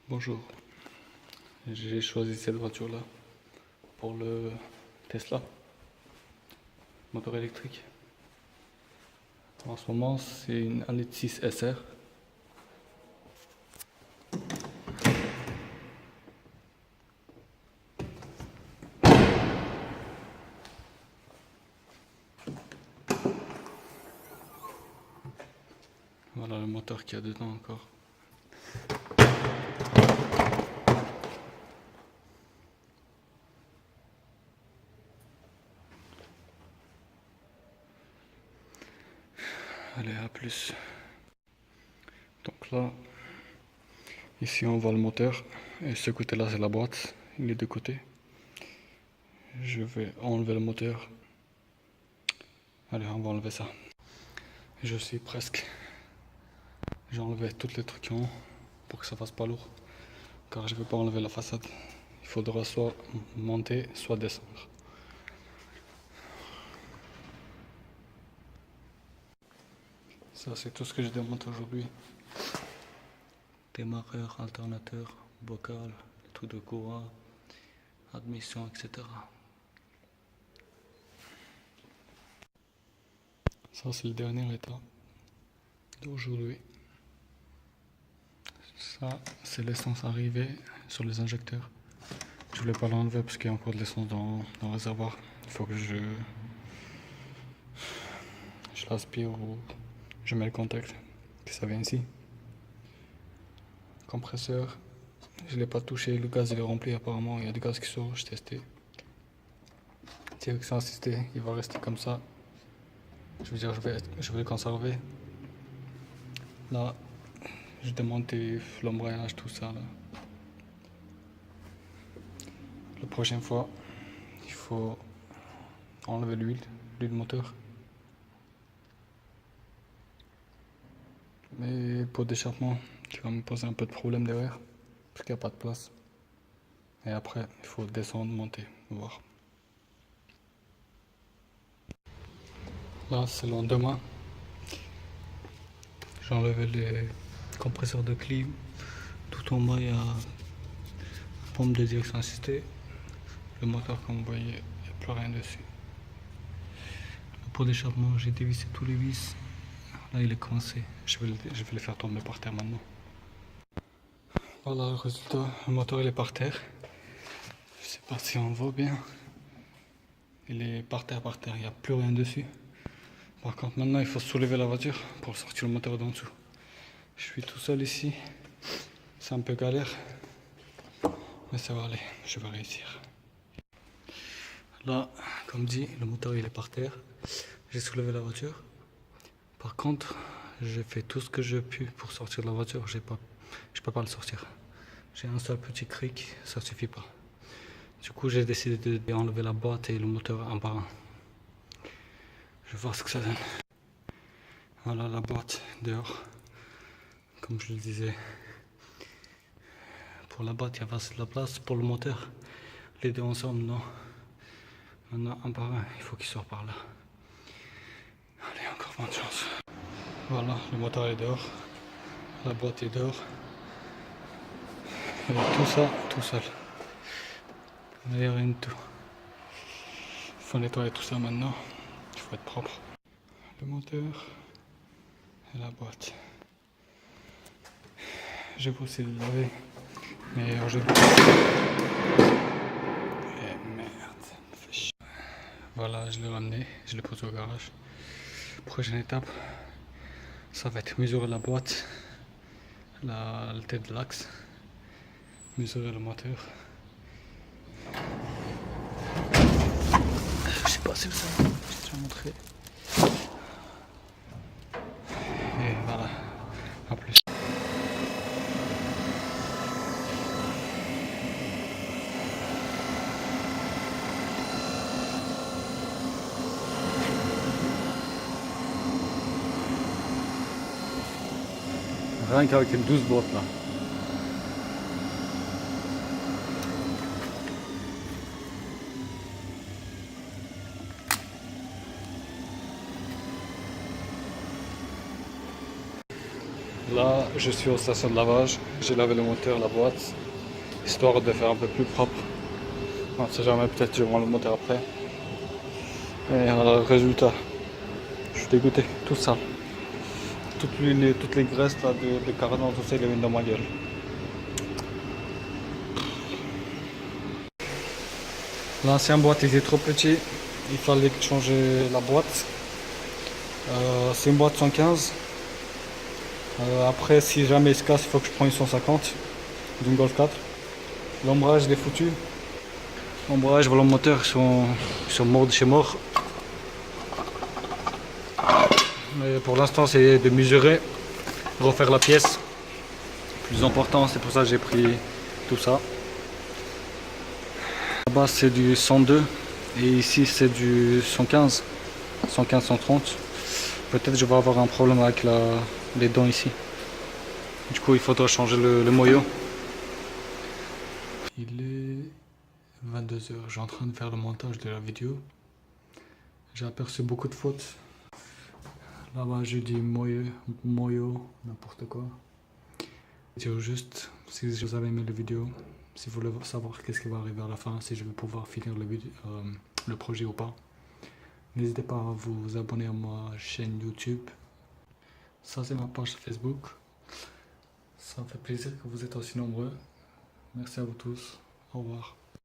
Bonjour, j'ai choisi cette voiture-là pour le Tesla, moteur électrique. En ce moment, c'est une 1,6 litre SR. Voilà le moteur qu'il y a dedans encore. Allez, à plus. Donc là, ici on voit le moteur et ce côté-là c'est la boîte, les deux côtés. Je vais enlever le moteur. Allez, on va enlever ça. Je suis presque. J'ai enlevé tous les trucs en haut pour que ça fasse pas lourd. Car je ne veux pas enlever la façade. Il faudra soit monter, soit descendre. Ça, c'est tout ce que je démonte aujourd'hui. Démarreur, alternateur, bocal, tout de courant, admission, etc. Ça, c'est le dernier état d'aujourd'hui. Ça, c'est l'essence arrivée sur les injecteurs. Je voulais pas l'enlever parce qu'il y a encore de l'essence dans le réservoir. Il faut que je l'aspire ou je mets le contact, que ça vient ici. Compresseur, je l'ai pas touché, le gaz il est rempli apparemment, il y a du gaz qui sort, j'ai testé. Direction assistée, il va rester comme ça. Je veux dire, je vais le conserver. Là, je démonte l'embrayage, tout ça là. La prochaine fois, il faut enlever l'huile moteur. Mais pour d'échappement, qui va me poser un peu de problème derrière, parce qu'il n'y a pas de place. Et après, il faut descendre, monter, voir. Là, c'est le lendemain. J'ai enlevé les compresseurs de clim. Tout en bas, il y a une pompe de direction assistée. Le moteur, comme vous voyez, il n'y a plus rien dessus. Le pot d'échappement, j'ai dévissé tous les vis. Là, il est coincé. Je vais le faire tomber par terre maintenant. Voilà le résultat. Le moteur, il est par terre. Je sais pas si on voit bien. Il est par terre, il n'y a plus rien dessus. Par contre, maintenant, il faut soulever la voiture pour sortir le moteur d'en dessous. Je suis tout seul ici. C'est un peu galère. Mais ça va aller, je vais réussir. Là, comme dit, le moteur il est par terre. J'ai soulevé la voiture. Par contre, j'ai fait tout ce que j'ai pu pour sortir de la voiture. Je peux pas le sortir. J'ai un seul petit cric, ça suffit pas. Du coup, j'ai décidé d'enlever la boîte et le moteur un par un. Je vais voir ce que ça donne. Voilà la boîte dehors. Comme je le disais, pour la boîte, il y a pas de la place. Pour le moteur, les deux ensemble, non. Maintenant, un par un, il faut qu'il sorte par là. Allez, encore bonne chance. Voilà, le moteur est dehors. La boîte est dehors. Et tout ça, tout seul. Il n'y a rien de tout. Il faut nettoyer tout ça maintenant. Il faut être propre. Le moteur et la boîte. J'ai essayé de le laver, mais aujourd'hui. Eh merde, ça me fait chier. Voilà, je l'ai ramené, je l'ai posé au garage. Prochaine étape, ça va être mesurer la boîte, la tête de l'axe, mesurer le moteur. Je sais pas si vous savez, je vais montrer. Et voilà, à plus. Rien qu'avec une 12 boîtes là. Là, je suis aux stations de lavage. J'ai lavé le moteur, la boîte, histoire de faire un peu plus propre. On ne sait jamais, peut-être je vends le moteur après. Et voilà le résultat. Je suis dégoûté, tout ça. Toutes les graisses là, de cardan, tout ça, ils les mettent dans ma gueule. L'ancien boîte était trop petit. Il fallait changer la boîte. C'est une boîte 115. Après, si jamais il se casse, il faut que je prenne une 150 d'une Golf 4. L'ombrage, il est foutu. L'ombrage, voilà le moteur, ils sont morts de chez mort. Mais pour l'instant, c'est de mesurer, refaire la pièce. Plus important, c'est pour ça que j'ai pris tout ça. Là-bas, c'est du 102 et ici, c'est du 115, 130. Peut-être je vais avoir un problème avec les dents ici. Du coup, il faudra changer le moyeu. Il est 22 h. Je suis en train de faire le montage de la vidéo. J'ai aperçu beaucoup de fautes. Là-bas, j'ai dit moyeu, n'importe quoi. Dire juste, si vous avez aimé la vidéo, si vous voulez savoir qu'est-ce qui va arriver à la fin, si je vais pouvoir finir le projet ou pas, n'hésitez pas à vous abonner à ma chaîne YouTube. Ça, c'est ma page Facebook. Ça me fait plaisir que vous êtes aussi nombreux. Merci à vous tous. Au revoir.